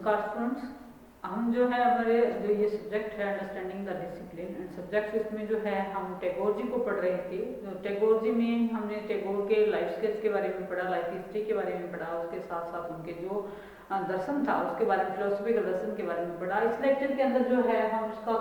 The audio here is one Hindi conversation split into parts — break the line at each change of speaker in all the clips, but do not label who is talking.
नमस्कार स्टूडेंट्स, हम जो है हमारे जो ये सब्जेक्ट है understanding the discipline and subject, इसमें जो है हम टैगोर जी को पढ़ रहे थे। तो टैगोर जी में हमने टैगोर के लाइफ स्केच के बारे में पढ़ा, लाइफ हिस्ट्री के बारे में पढ़ा, उसके साथ साथ उनके जो दर्शन था उसके बारे में, फिलोसफिकल दर्शन के बारे में पढ़ा। इस लेक्चर के अंदर जो है हम इसका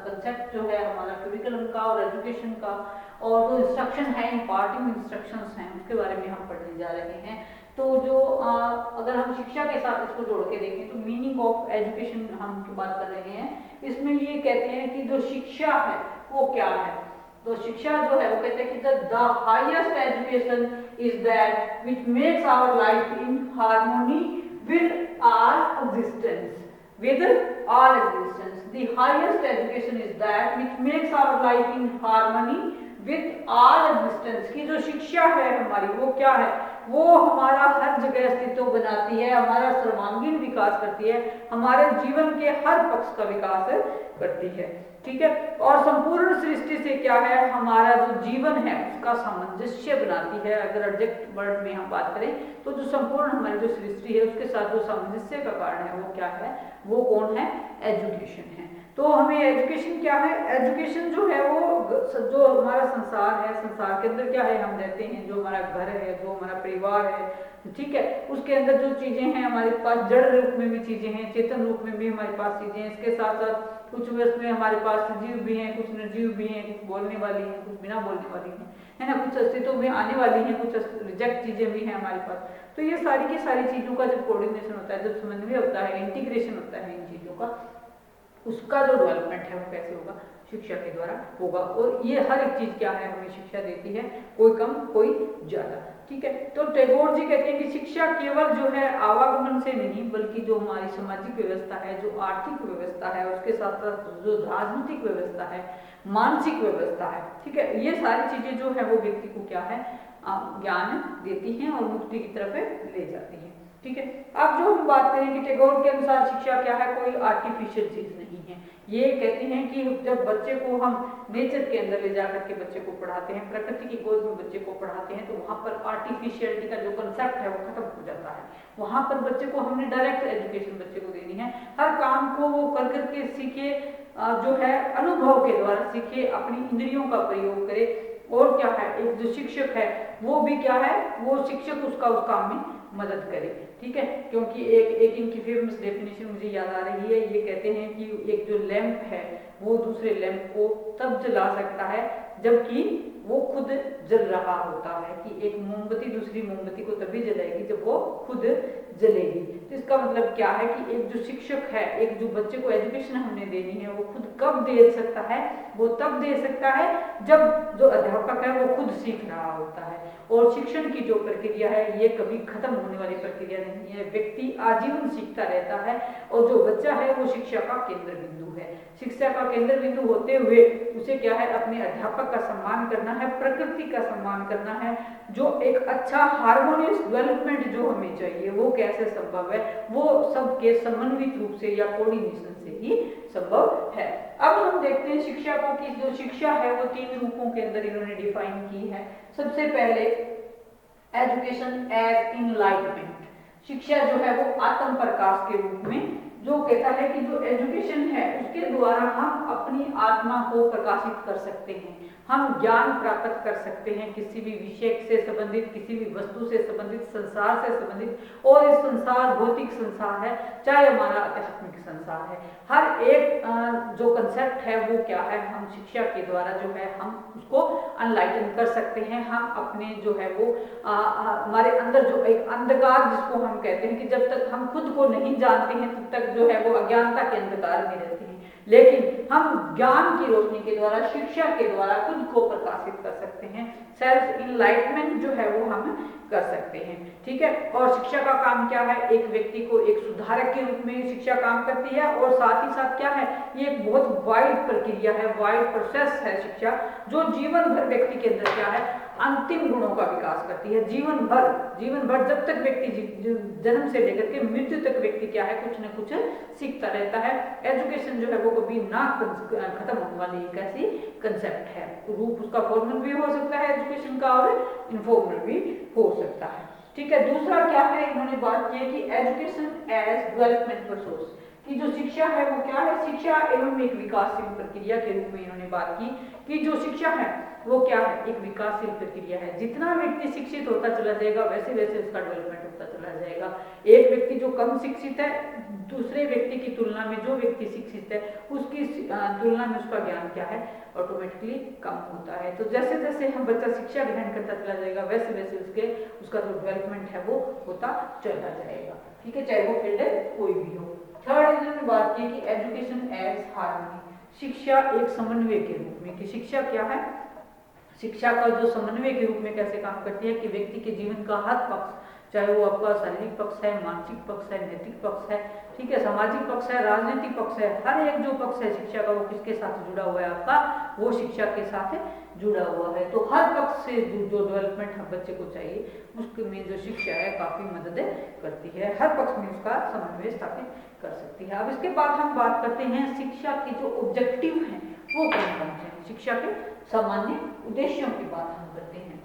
कंसेप्ट जो है हमारा करिकुलम का और एजुकेशन का और जो इंस्ट्रक्शन है, इम्पार्टिंग इंस्ट्रक्शंस हैं, उसके बारे में हम पढ़ने जा रहे हैं। तो जो अगर हम शिक्षा के साथ इसको जोड़ के देखें तो मीनिंग ऑफ एजुकेशन हम बात कर रहे हैं। इसमें ये कहते हैं कि जो शिक्षा है वो क्या है। तो शिक्षा जो है वो कहते हैं कि the highest education is that which makes our life in harmony with our existence, with our existence. The highest education is that which makes our life in harmony with our existence. की जो शिक्षा है हमारी वो क्या है, वो हमारा हर जगह अस्तित्व बनाती है, हमारा सर्वांगीण विकास करती है, हमारे जीवन के हर पक्ष का विकास करती है। ठीक है, और संपूर्ण सृष्टि से क्या है, हमारा जो जीवन है उसका सामंजस्य बनाती है। अगर एडजेक्ट वर्ड में हम बात करें तो जो संपूर्ण हमारी जो सृष्टि है उसके साथ जो सामंजस्य का कारण है वो क्या है, वो कौन है, एजुकेशन है। तो हमें एजुकेशन क्या है, एजुकेशन जो है वो जो हमारा संसार है, संसार के अंदर क्या है, हम रहते हैं, जो हमारा घर है, जो हमारा परिवार है, ठीक है, उसके अंदर जो चीजें हैं हमारे पास, जड़ रूप में भी चीजें हैं, चेतन रूप में भी हमारे पास चीजें हैं। इसके साथ साथ कुछ उसमें हमारे पास सजीव भी हैं, कुछ निर्जीव भी हैं, कुछ बोलने वाली हैं, कुछ बिना बोलने वाली हैं, है ना, कुछ अस्तित्व में आने वाली हैं, कुछ रिजेक्ट चीजें भी हैं हमारे पास। तो ये सारी की सारी चीजों का जब कोऑर्डिनेशन होता है, जब समन्वय होता है, इंटीग्रेशन होता है इन चीजों का, उसका जो डेवलपमेंट है वो कैसे होगा, शिक्षा के द्वारा होगा। और ये हर एक चीज क्या है, हमें शिक्षा देती है, कोई कम कोई ज्यादा। ठीक है, तो टैगोर जी कहते हैं कि शिक्षा केवल जो है आवागमन से नहीं, बल्कि जो हमारी सामाजिक व्यवस्था है, जो आर्थिक व्यवस्था है, उसके साथ साथ जो राजनीतिक व्यवस्था है, मानसिक व्यवस्था है, ठीक है, ये सारी चीजें जो है वो व्यक्ति को क्या है, ज्ञान देती हैं और मुक्ति की तरफ ले जाती है। ठीक है, अब जो हम बात करें कि टैगोर के अनुसार शिक्षा क्या है, कोई आर्टिफिशियल चीज नहीं है। ये कहते हैं कि जब बच्चे को हम नेचर के अंदर ले जाकर के बच्चे को पढ़ाते हैं, प्रकृति की गोद में बच्चे को पढ़ाते हैं, तो वहां पर आर्टिफिशियलिटी का जो कंसेप्ट है वो खत्म हो जाता है। वहां पर बच्चे को हमने डायरेक्ट एजुकेशन बच्चे को देनी है, हर काम को वो कर करके सीखे, जो है अनुभव के द्वारा सीखे, अपनी इंद्रियों का प्रयोग करे। और क्या है, एक जो शिक्षक है वो भी क्या है, वो शिक्षक उसका उस काम में मदद करे। ठीक है, क्योंकि एक इनकी फेमस डेफिनेशन मुझे याद आ रही है, ये कहते हैं कि एक जो लैंप है वो दूसरे लैंप को तब जला सकता है जबकि वो खुद जल रहा होता है, कि एक मोमबत्ती दूसरी मोमबत्ती को तभी जलाएगी जब वो खुद जलेगी। तो इसका मतलब क्या है कि एक जो शिक्षक है, एक जो बच्चे को एजुकेशन हमने देनी है, वो खुद कब दे सकता है, वो तब दे सकता है जब जो अध्यापक है वो खुद सीख रहा होता है। और शिक्षण की जो प्रक्रिया है ये कभी खत्म होने वाली प्रक्रिया नहीं है, व्यक्ति आजीवन सीखता रहता है। और जो बच्चा है वो शिक्षा का केंद्र बिंदु है। शिक्षा का केंद्र बिंदु होते हुए उसे क्या है, अपने अध्यापक का सम्मान करना है, प्रकृति का सम्मान करना है। जो एक अच्छा हार्मोनियस डेवलपमेंट जो हमें चाहिए वो कैसे संभव है, वो सबके समन्वित रूप से या कोऑर्डिनेशन से ही संभव है। अब हम देखते हैं शिक्षकों की जो शिक्षा है वो 3 रूपों के अंदर इन्होंने डिफाइन की है। सबसे पहले एजुकेशन एज इनलाइटमेंट, शिक्षा जो है वो आत्म प्रकाश के रूप में, जो कहता है कि जो एजुकेशन है उसके द्वारा हम अपनी आत्मा को प्रकाशित कर सकते हैं, हम ज्ञान प्राप्त कर सकते हैं, किसी भी विषय से संबंधित, किसी भी वस्तु से संबंधित, संसार से संबंधित। और इस संसार भौतिक संसार है चाहे हमारा आध्यात्मिक संसार है, हर एक जो कंसेप्ट है वो क्या है, हम शिक्षा के द्वारा जो है हम उसको अनलाइटन कर सकते हैं। हम अपने जो है वो हमारे अंदर जो एक अंधकार जिसको हम कहते हैं कि जब तक हम खुद को नहीं जानते हैं तब तक जो है वो अज्ञानता के अंधकार में रहते हैं, लेकिन हम ज्ञान की रोशनी के द्वारा, शिक्षा के द्वारा खुद को प्रकाशित कर सकते हैं। सेल्फ इनलाइटमेंट जो है वो हम कर सकते हैं। ठीक है, और शिक्षा का काम क्या है, एक व्यक्ति को एक सुधारक के रूप में शिक्षा काम करती है। और साथ ही साथ क्या है, ये एक बहुत वाइड प्रक्रिया है, वाइड प्रोसेस है शिक्षा, जो जीवन भर व्यक्ति के अंदर क्या है, अंतिम गुणों का विकास करती है। जीवन भर जब तक व्यक्ति जन्म से लेकर के मृत्यु तक व्यक्ति क्या है, कुछ न कुछ सीखता रहता है। एजुकेशन जो है वो कभी ना खत्म होने वाली एक ऐसी कंसेप्ट है। रूप उसका फॉर्मल भी हो सकता है एजुकेशन का और इनफॉर्मल भी हो सकता है। ठीक है। दूसरा क्या है, इन्होंने बात की है कि एजुकेशन एज डेवलपमेंट सोर्स, कि जो शिक्षा है वो क्या है, शिक्षा एवं एक विकासशील प्रक्रिया के रूप में इन्होंने बात की कि जो शिक्षा है वो क्या है, एक विकासशील प्रक्रिया है। जितना व्यक्ति शिक्षित होता चला जाएगा वैसे वैसे उसका डेवलपमेंट होता चला जाएगा। एक व्यक्ति जो कम शिक्षित है, दूसरे व्यक्ति की तुलना में जो व्यक्ति शिक्षित है उसकी तुलना में उसका ज्ञान क्या है, ऑटोमेटिकली कम होता है। तो जैसे जैसे हम बच्चा शिक्षा ग्रहण करता चला जाएगा वैसे वैसे उसका जो डेवलपमेंट है वो होता चला जाएगा। ठीक है, चाहे वो फील्ड कोई भी हो। थर्ड इन्होंने बात की कि एजुकेशन एज हार्मनी, शिक्षा एक समन्वय के रूप में, कि शिक्षा क्या है, शिक्षा का जो समन्वय के रूप में कैसे काम करती है कि व्यक्ति के जीवन का हर पक्ष, चाहे वो आपका शारीरिक पक्ष है, मानसिक पक्ष है, नैतिक पक्ष है, ठीक है, सामाजिक पक्ष है, राजनीतिक पक्ष है, हर एक जो पक्ष है शिक्षा का वो किसके साथ जुड़ा हुआ है, आपका वो शिक्षा के साथ जुड़ा हुआ है। तो हर पक्ष से जो डेवलपमेंट हम बच्चे को चाहिए उसमें जो शिक्षा है काफी मदद करती है, हर पक्ष में उसका समन्वय स्थापित कर सकती है। अब इसके बाद हम बात करते हैं शिक्षा के जो ऑब्जेक्टिव हैं वो कौन कौन से हैं, शिक्षा के सामान्य उद्देश्यों की बात हम करते हैं।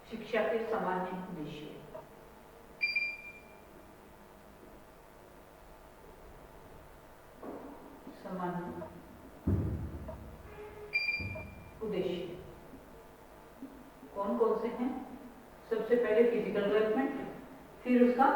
शिक्षा के सामान्य उद्देश्य, सामान्य उद्देश्य कौन कौन से हैं? सबसे पहले फिजिकल डेवलपमेंट, फिर उसका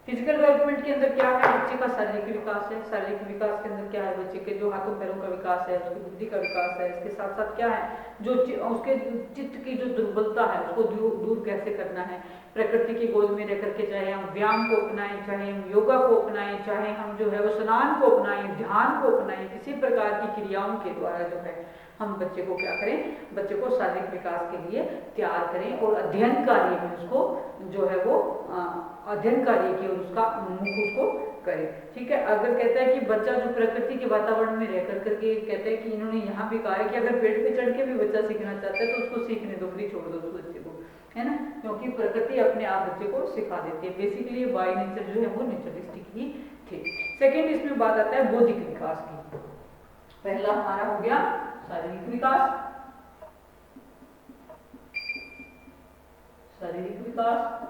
फिजिकल डेवलपमेंट के अंदर क्या है, बच्चे का शारीरिक विकास है, शारीरिक विकास के अंदर क्या है, बच्चे के जो हाथों पैरों का विकास है, उसकी बुद्धि का विकास है, इसके साथ साथ क्या है, जो उसके चित्त की जो दुर्बलता है उसको दूर कैसे करना है, प्रकृति की गोद में रह करके चाहे हम व्यायाम को अपनाएं, चाहे हम योगा को अपनाएं, चाहे हम जो है वो स्नान को अपनाएं, ध्यान को अपनाएं, किसी प्रकार की क्रियाओं के द्वारा जो है हम बच्चे को क्या करें, बच्चे को शारीरिक विकास के लिए तैयार करें और अध्ययन कार्य में उसको जो है वो अध्ययन कार्य की और उसका उन्मुख उसको करें। ठीक है, अगर कहता है कि बच्चा जो प्रकृति के वातावरण में रह करके कहते हैं कि इन्होंने यहाँ भी कहा है कि अगर पेड़ पे चढ़ के भी बच्चा सीखना चाहता है तो उसको सीखने दो, फ्री छोड़ दो उस बच्चे को, है ना, क्योंकि प्रकृति अपने आप बच्चे को सिखा देती है। बेसिकली बाय नेचर जो है वो नेचरिस्टिक ही थे। सेकेंड इसमें बात आता है बौद्धिक विकास की। पहला हमारा हो गया शारीरिक विकास, शारीरिक विकास,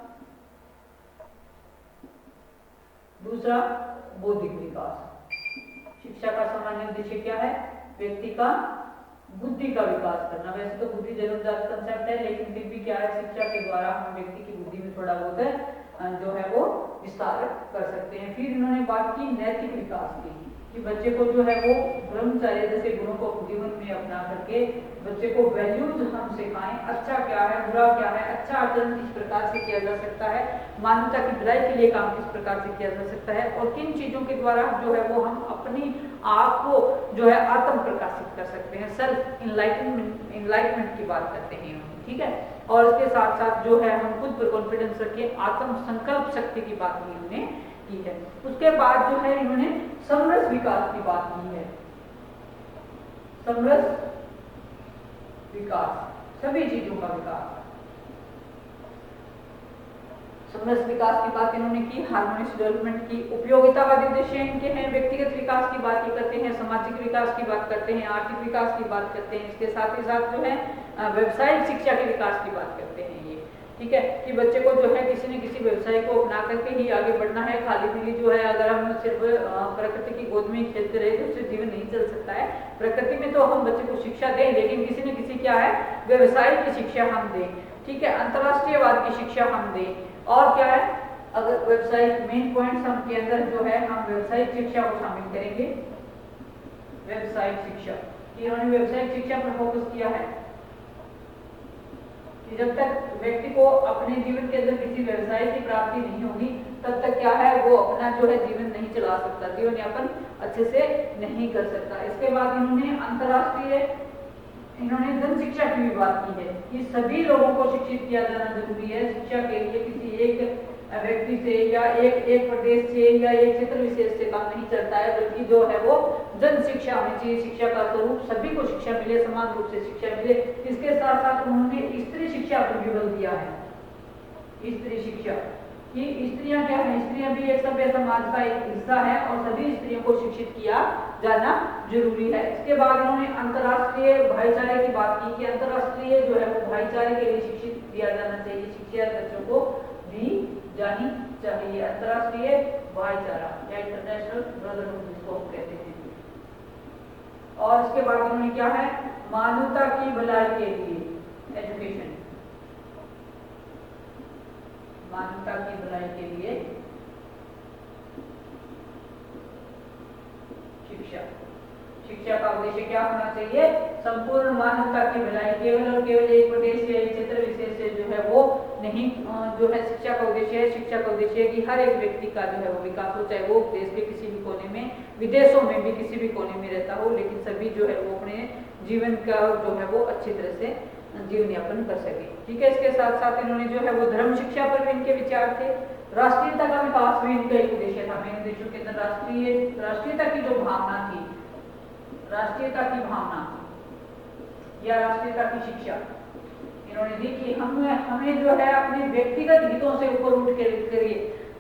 दूसरा बौद्धिक विकास। शिक्षा का सामान्य उद्देश्य क्या है, व्यक्ति का बुद्धि का विकास करना। वैसे तो बुद्धि जन्मजात कंसेप्ट है, लेकिन फिर भी क्या है, शिक्षा के द्वारा हम व्यक्ति की बुद्धि में थोड़ा बहुत जो है वो विस्तार कर सकते हैं। फिर इन्होंने बात की नैतिक विकास की, कि बच्चे को जो है वो ब्रह्मचर्य जैसे गुणों को जीवन में अपना करके बच्चे को वैल्यूज हम सिखाएं, अच्छा क्या है, बुरा क्या है, अच्छा आचरण किस प्रकार से किया जा सकता है, मानवता की भलाई के लिए काम किस प्रकार से किया जा सकता है, और किन चीजों के द्वारा जो है वो हम अपनी आप को जो है आत्म प्रकाशित कर सकते हैं, सेल्फ इनलाइटमेंट की बात करते हैं। ठीक है, और इसके साथ साथ जो है हम खुद पर कॉन्फिडेंस रखिए, आत्म संकल्प शक्ति की बात भी हमने की है। उसके बाद जो है इन्होंने समरस विकास की बात की है, समरस विकास, सभी चीजों का विकास। समरस विकास की बात इन्होंने की, हार्मोनियस डेवलपमेंट की, उपयोगितावादी उद्देश्य इनके हैं, व्यक्तिगत विकास की बात करते हैं, सामाजिक विकास की बात करते हैं, आर्थिक विकास की बात करते हैं, इसके साथ ही साथ जो है व्यवसायिक शिक्षा के विकास की बात करते हैं ये। ठीक है, कि बच्चे को जो है किसी न किसी व्यवसाय को अपना करके ही आगे बढ़ना है। खाली पीली जो है अगर हम सिर्फ प्रकृति की गोद में खेलते रहे तो उससे जीवन नहीं चल सकता है। प्रकृति में तो हम बच्चे को शिक्षा दें, लेकिन किसी न किसी क्या है व्यवसाय की शिक्षा हम दें। ठीक है, अंतर्राष्ट्रीयवाद की शिक्षा हम दें, और क्या है, अगर व्यवसायिक मेन पॉइंट्स हम के अंदर जो है हम व्यवसायिक शिक्षा को शामिल करेंगे। व्यवसायिक शिक्षा, इन्होंने व्यवसायिक शिक्षा पर फोकस किया है कि जब तक व्यक्ति को अपने जीवन के अंदर किसी व्यवसाय की प्राप्ति नहीं होगी तब तक क्या है वो अपना जो है जीवन नहीं चला सकता, जीवन यापन अच्छे से नहीं कर सकता। इसके बाद इन्होंने अंतर्राष्ट्रीय इन्होंने जन शिक्षा की भी बात की है कि सभी लोगों को शिक्षित किया जाना जरूरी है। शिक्षा के लिए किसी एक व्यक्ति से या एक प्रदेश से या एक क्षेत्र विशेष से काम नहीं चलता है, बल्कि जो है वो जन शिक्षा शिक्षा होनी चाहिए, शिक्षा का स्वरूप सभी को शिक्षा मिले, समान रूप से शिक्षा मिले। इसके साथ साथ उन्होंने स्त्री शिक्षा पर भी बल दिया है। स्त्री शिक्षा कि स्त्रियां क्या है, स्त्रियां भी एक सभ्य समाज का एक हिस्सा है और सभी स्त्रियों को शिक्षित किया जाना जरूरी है। इसके बाद इन्होंने अंतर्राष्ट्रीय भाईचारे की बात की कि अंतर्राष्ट्रीय जो है वो भाईचारे के लिए शिक्षित दिया जाना चाहिए, शिक्षा बच्चों को दी जानी चाहिए। अंतर्राष्ट्रीय भाईचारा या इंटरनेशनल ब्रदरहुड जिसको हम कहते हैं। और इसके बाद उन्होंने क्या है, मानवता की भलाई के लिए एजुकेशन, मानवता की भलाई के लिए शिक्षा। शिक्षा का उद्देश्य क्या होना चाहिए, संपूर्ण मानवता की भलाई, केवल और केवल एक प्रदेश या एक क्षेत्र विशेष से जो है वो नहीं, जो है शिक्षा का उद्देश्य है। शिक्षा का उद्देश्य है कि हर एक व्यक्ति का जो है वो विकास हो, चाहे वो देश के किसी भी कोने में, विदेशों में भी किसी भी कोने में रहता हो, लेकिन सभी जो है वो अपने जीवन का जो है वो अच्छी तरह से जीवन यापन कर सके। ठीक है, इसके साथ साथ इन्होंने जो है वो धर्म शिक्षा पर भी इनके विचार थे। राष्ट्रीयता का विकास भी इनका एक उद्देश्य था। मेरे देशों के अंदर राष्ट्रीयता की जो भावना थी, राष्ट्रीयता की भावना या राष्ट्रीयता की शिक्षा इन्होंने दी कि हमें जो है अपने व्यक्तिगत हितों से ऊपर उठ करिए,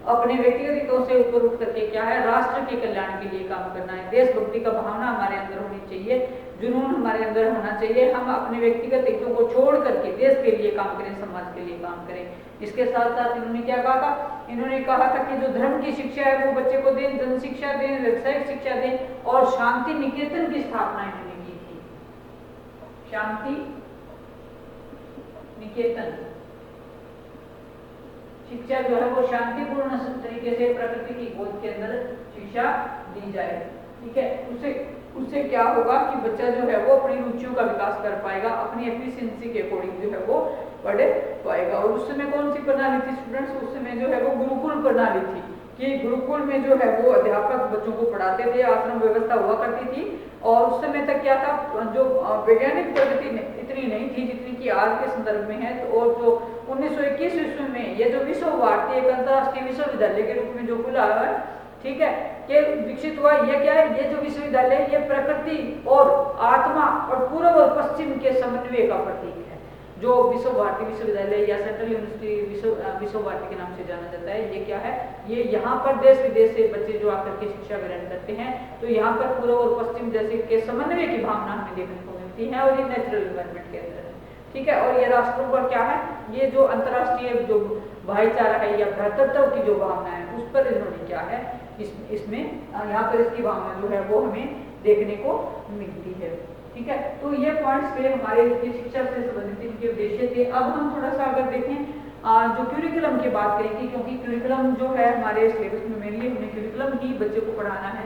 अपने व्यक्तिगत हितों से ऊपर उठ करके क्या है, राष्ट्र के कल्याण के लिए काम करना है। देशभक्ति का भावना हमारे अंदर होनी चाहिए, जुनून हमारे अंदर होना चाहिए। हम अपने व्यक्तिगत हितों को छोड़ करके देश के लिए काम करें, समाज के लिए काम करें। इसके साथ साथ इन्होंने क्या कहा था, इन्होंने कहा था कि जो धर्म की शिक्षा है वो बच्चे को दें, जन शिक्षा दें, व्यावसायिक शिक्षा दें और शांति निकेतन की स्थापना इन्होंने की थी। शांति निकेतन शिक्षा जो है वो शांतिपूर्ण तरीके से प्रकृति की गोद के अंदर शिक्षा दी जाए। ठीक है, उससे क्या होगा कि बच्चा जो है वो अपनी रुचियों का विकास कर पाएगा, अपनी एफिशिएंसी के अकॉर्डिंग जो है वो पढ़ पाएगा। और उस समय कौन सी प्रणाली थी स्टूडेंट्स, उस समय जो है वो गुरुकुल प्रणाली थी कि गुरुकुल में जो है वो अध्यापक बच्चों को पढ़ाते थे, आश्रम व्यवस्था हुआ करती थी। और उस समय तक क्या था, जो वैज्ञानिक प्रगति इतनी नहीं थी जितनी कि आज के संदर्भ में है। तो और जो 1921 ईस्वी में ये जो विश्व भारती एक अंतर्राष्ट्रीय विश्वविद्यालय के रूप में जो खुला है, ठीक है, ये विकसित हुआ। ये क्या है, ये जो विश्वविद्यालय ये प्रकृति और आत्मा और पूर्व और पश्चिम के समन्वय का प्रतीक है। जो विश्व भारती विश्वविद्यालय या सेंट्रल यूनिवर्सिटी विश्व भारती के नाम से जाना जाता है, ये क्या है, ये यहाँ पर देश विदेश से बच्चे जो आकर के शिक्षा ग्रहण करते हैं, तो यहाँ पर पूर्व और पश्चिम जैसे के समन्वय की भावना हमें देखने को मिलती है और ये नेचुरल इन्वायरमेंट के अंदर है। ठीक है, और ये राष्ट्रों पर क्या है, ये जो अंतर्राष्ट्रीय जो भाईचारा है या भ्रातृत्व की जो भावना है उस पर इन्होंने क्या है, इसमें यहाँ पर इसकी भावना जो है वो हमें देखने को मिलती है। ठीक है, तो ये पॉइंट्स पे हमारे शिक्षा से संबंधित इनके उद्देश्य थे। अब हम थोड़ा सा अगर देखें जो क्यूरिकुलम की बात करेंगे, क्योंकि क्यूरिकुलम जो है हमारे सिलेबस में मेनली हमें क्यूरिकुलम ही बच्चे को पढ़ाना है।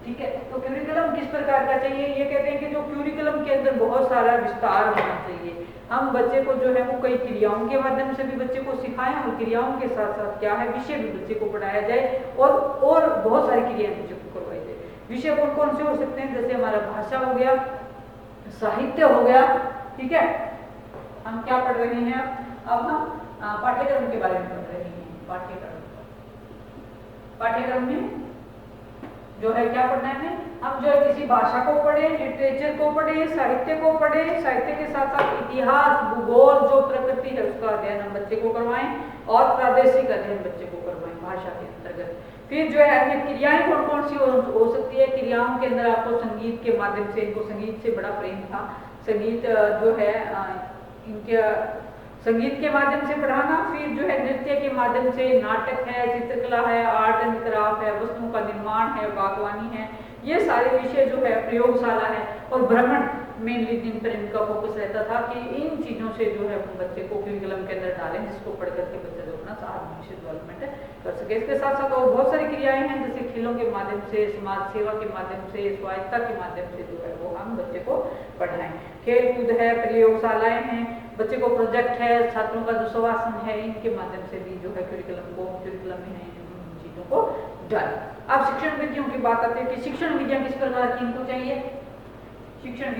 ठीक है, तो क्यूरिकुलम किस प्रकार का चाहिए, ये कहते हैं कि जो क्यूरिकुलम के अंदर बहुत सारा विस्तार होना चाहिए। हम बच्चे को जो है वो कई क्रियाओं के माध्यम से भी बच्चे को सिखाएं और क्रियाओं के साथ साथ क्या है, विषय भी बच्चे को पढ़ाया जाए और बहुत सारी क्रियाएं बच्चे को करवाई जाए। विषय कौन कौन से हो सकते हैं, जैसे हमारा भाषा हो गया, साहित्य हो गया। ठीक है, हम क्या पढ़ रहे हैं, अब हम पाठ्यक्रम के बारे में पढ़ रहे हैं। पाठ्यक्रम में जो है क्या पढ़ना है, हम जो है किसी भाषा को पढ़े, लिटरेचर को पढ़े, साहित्य को पढ़े, साहित्य के साथ साथ इतिहास, भूगोल, जो प्रकृति है उसका अध्ययन हम बच्चे को करवाएं और प्रादेशिक अध्ययन बच्चे को करवाएं भाषा के अंतर्गत। फिर जो है अन्य क्रियाएं कौन कौन सी हो सकती है, क्रियाओं के अंदर आपको संगीत के माध्यम से, इनको संगीत से बड़ा प्रेम था, संगीत जो है इनके संगीत के माध्यम से पढ़ाना। फिर जो है नृत्य के माध्यम से, नाटक है, चित्रकला है, आर्ट एंड क्राफ्ट है, वस्तुओं का निर्माण है, बागवानी है, ये सारे विषय जो है, प्रयोगशाला है और भ्रमण मेनली जिन पर इनका फोकस रहता था कि इन चीज़ों से जो है बच्चे को क्यूरिकुलम के अंदर डालें, जिसको पढ़ करके बच्चा जो अपना आत्मविश्वास डेवलपमेंट कर सके। इसके साथ साथ और बहुत सारी क्रियाएं हैं, जैसे खेलों के माध्यम से, समाज सेवा के माध्यम से, स्वायत्तता के माध्यम से जो है वो हम बच्चे को पढ़ाएं। खेल कूद है, प्रयोगशालाएं हैं, बच्चे को प्रोजेक्ट है, छात्रों का जो शवासन है, इनके माध्यम से भी जो है क्यूरिकुलम में इन चीज़ों को डालें। अब शिक्षण विधियों की बात आती है कि शिक्षण विधियां किस प्रकार की इनको चाहिए। शिक्षण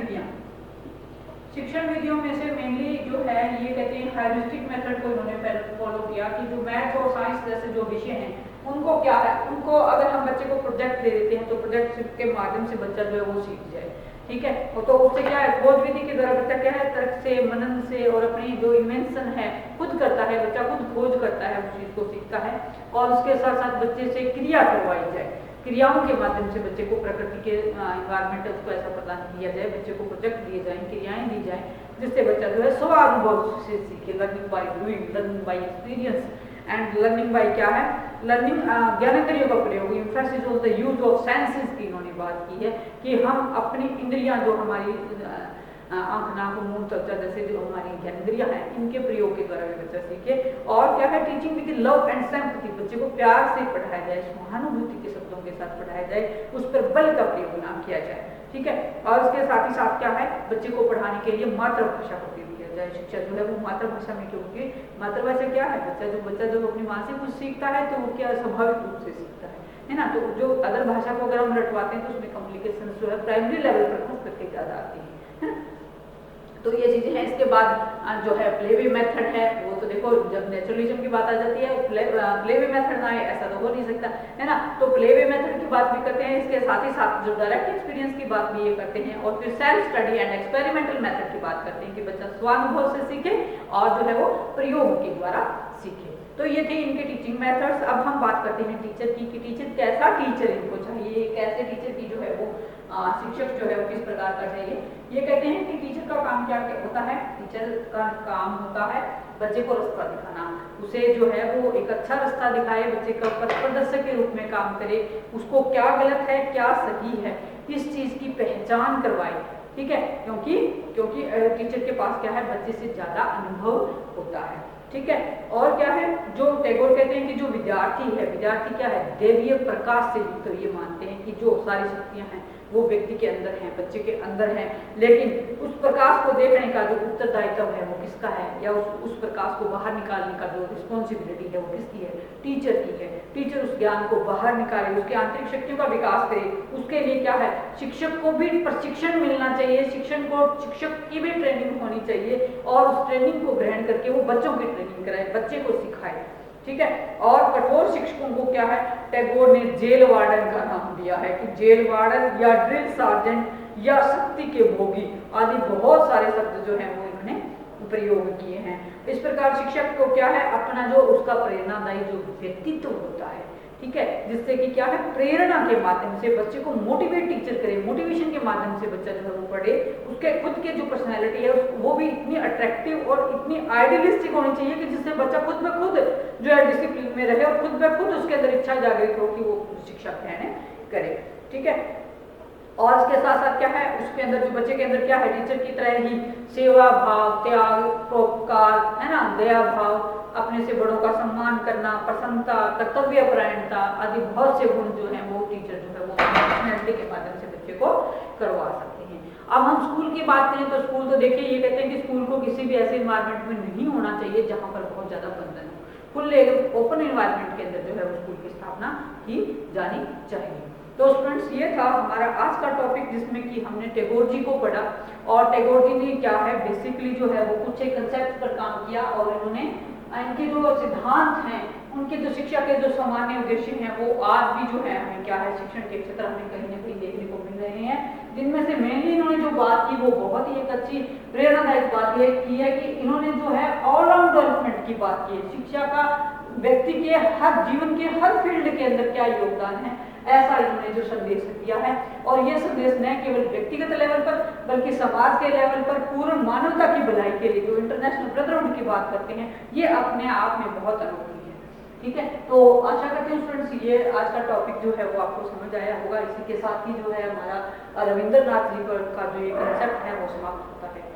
विधियों में से मेनली जो है ये कहते हैं हायरिस्टिक मेथड को इन्होंने पहले फॉलो किया कि जो मैथ और साइंस जैसे जो विषय हैं उनको क्या है, उनको अगर हम बच्चे को प्रोजेक्ट दे देते हैं तो प्रोजेक्ट के माध्यम से बच्चा जो है वो सीख जाए, ठीक है। तो उससे क्या है, खोज विधि के द्वारा बच्चा क्या है, तर्क से, मनन से और अपनी जो इन्वेंशन है खुद करता है, बच्चा खुद खोज करता है, उस चीज को सीखता है। और उसके साथ साथ बच्चे से क्रिया करवाई जाए, क्रियाओं के माध्यम से बच्चे को प्रकृति के इन्वायरमेंट उसको ऐसा प्रदान किया जाए, बच्चे को प्रोजेक्ट दिए जाए, क्रियाएं दी जाए, जिससे बच्चा जो है स्वानुभव से सीखे। Learning by doing, learning by experience and learning by क्या है, लर्निंग ज्ञानेंद्रियों का प्रयोग, emphasis on the use of senses की इन्होंने बात की है कि हम अपनी इंद्रियां जो हमारी आंख, नाक, मुंह, त्वचा जैसे जो हमारी ज्ञानेंद्रियां हैं, इनके प्रयोग के द्वारा भी बच्चा सीखे। और क्या है, teaching with love and sympathy, बच्चे को प्यार से पढ़ाया जाए, सहानुभूति के शब्दों के साथ पढ़ाया जाए, उस पर बल का प्रयोग ना किया जाए, ठीक है। और उसके साथ ही साथ क्या है, बच्चे को पढ़ाने के लिए मातृभाषा का प्रयोग किया जाए। शिक्षा जो है वो मातृभाषा में, क्योंकि मातृभाषा क्या है, बच्चा जब अपनी माँ से कुछ सीखता है तो वो क्या स्वाभाविक रूप से सीखता है ना। तो जो अदर भाषा को अगर हम रटवाते हैं तो उसमें कॉम्प्लिकेशन जो है प्राइमरी लेवल पर खास करके ज्यादा आती है ना। तो ये चीजें हैं। इसके बाद जो है प्लेवे मेथड है, वो तो देखो जब नेचुरलिज्म की बात आ जाती है प्लेवे मेथड ना है ऐसा तो हो नहीं सकता, है ना। तो प्लेवे मेथड की बात भी करते हैं, इसके साथ ही साथ जो डायरेक्ट एक्सपीरियंस की बात भी ये करते हैं, और फिर self study and experimental method की बात करते हैं कि बच्चा स्वानुभव से सीखे और जो है वो प्रयोग के द्वारा सीखे। तो ये थे इनके टीचिंग मेथड्स। अब हम बात करते हैं टीचर की कि टीचर कैसा टीचर इनको चाहिए, कैसे टीचर की जो है वो शिक्षक जो है वो किस प्रकार का चाहिए। ये कहते हैं कि टीचर का काम क्या होता है, टीचर का काम होता है बच्चे को रास्ता दिखाना, उसे जो है वो एक अच्छा रास्ता दिखाए, बच्चे का पथ प्रदर्शक के रूप में काम करे, उसको क्या गलत है क्या सही है इस चीज की पहचान करवाए, ठीक है। क्योंकि टीचर के पास क्या है, बच्चे से ज्यादा अनुभव होता है, ठीक है। और क्या है, जो टैगोर कहते हैं कि जो विद्यार्थी है, विद्यार्थी क्या है, देवीय प्रकाश से युक्त। तो ये मानते हैं कि जो सारी शक्तियां हैं वो व्यक्ति के अंदर हैं, बच्चे के अंदर हैं, लेकिन उस प्रकाश को देखने का जो उत्तरदायित्व है वो किसका है, या उस प्रकाश को बाहर निकालने का जो रिस्पॉन्सिबिलिटी है वो किसकी है, टीचर की है। टीचर उस ज्ञान को बाहर निकाले, उसके आंतरिक शक्तियों का विकास करे, उसके लिए क्या है, शिक्षक को भी प्रशिक्षण मिलना चाहिए, शिक्षक की भी ट्रेनिंग होनी चाहिए, और उस ट्रेनिंग को ग्रहण करके वो बच्चों की ट्रेनिंग कराए, बच्चे को सिखाए, ठीक है। और कठोर शिक्षकों को क्या है, टैगोर ने जेल वार्डन का नाम दिया है कि जेल वार्डन या ड्रिल सार्जेंट या शक्ति के भोगी आदि बहुत सारे शब्द जो हैं वो इन्होंने प्रयोग किए हैं। इस प्रकार शिक्षक को क्या है, अपना जो उसका प्रेरणादायी जो व्यक्तित्व होता है, ठीक है, जिससे कि क्या है, प्रेरणा के माध्यम से बच्चे को मोटिवेट टीचर करे, मोटिवेशन के माध्यम से बच्चा जो है वो पढ़े, उसके खुद के जो पर्सनैलिटी है वो भी इतनी अट्रैक्टिव और इतनी आइडियलिस्टिक होनी चाहिए कि जिससे बच्चा खुद ब खुद जो है डिसिप्लिन में रहे और खुद ब खुद उसके अंदर इच्छा जागृत हो कि वो शिक्षा ग्रहण करे, ठीक है। और इसके साथ साथ क्या है, उसके अंदर जो बच्चे के अंदर क्या है, टीचर की तरह ही सेवा भाव, त्याग, परोपकार, है ना, दया भाव, अपने से बड़ों का सम्मान करना, प्रसन्नता, कर्तव्य परायणता आदि बहुत से गुण जो हैं वो टीचर जो है वो पर्सनैलिटी के माध्यम से बच्चे को करवा सकते हैं। अब हम स्कूल की बात करें तो स्कूल तो देखिए ये कहते हैं कि स्कूल को किसी भी ऐसे इन्वायरमेंट में नहीं होना चाहिए जहाँ पर बहुत ज्यादा बंधन हो, खुले ओपन इन्वायरमेंट के अंदर जो है वो स्कूल की स्थापना की जानी चाहिए। तो स्टूडेंट्स ये था हमारा आज का टॉपिक, जिसमें कि हमने टैगोर जी को पढ़ा, और टैगोर जी ने क्या है बेसिकली जो है वो कुछ एक कंसेप्ट पर काम किया, और इन्होंने इनके जो सिद्धांत हैं, उनके जो शिक्षा के जो सामान्य उद्देश्य हैं वो आज भी जो है हमें क्या है, शिक्षण के क्षेत्र हमें कहीं ना कहीं देखने को मिल रहे हैं, जिनमें से मेनली इन्होंने जो बात की वो बहुत ही एक अच्छी प्रेरणादायक बात ये की है कि इन्होंने जो है ऑलराउंड डेवलपमेंट की बात की है, शिक्षा का व्यक्ति के हर जीवन के हर फील्ड के अंदर क्या योगदान है, ऐसा इन्होंने जो संदेश दिया है। और ये संदेश न केवल व्यक्तिगत लेवल पर बल्कि समाज के लेवल पर पूर्ण मानवता की भलाई के लिए जो इंटरनेशनल ब्रदरहुड की बात करते हैं, ये अपने आप में बहुत अनोखी है, ठीक है। तो आशा करती हूँ स्टूडेंट्स ये आज का टॉपिक जो है वो आपको समझ आया होगा। इसी के साथ ही जो है हमारा रविंद्रनाथ जी का जो ये कंसेप्ट है वो समाप्त होता है।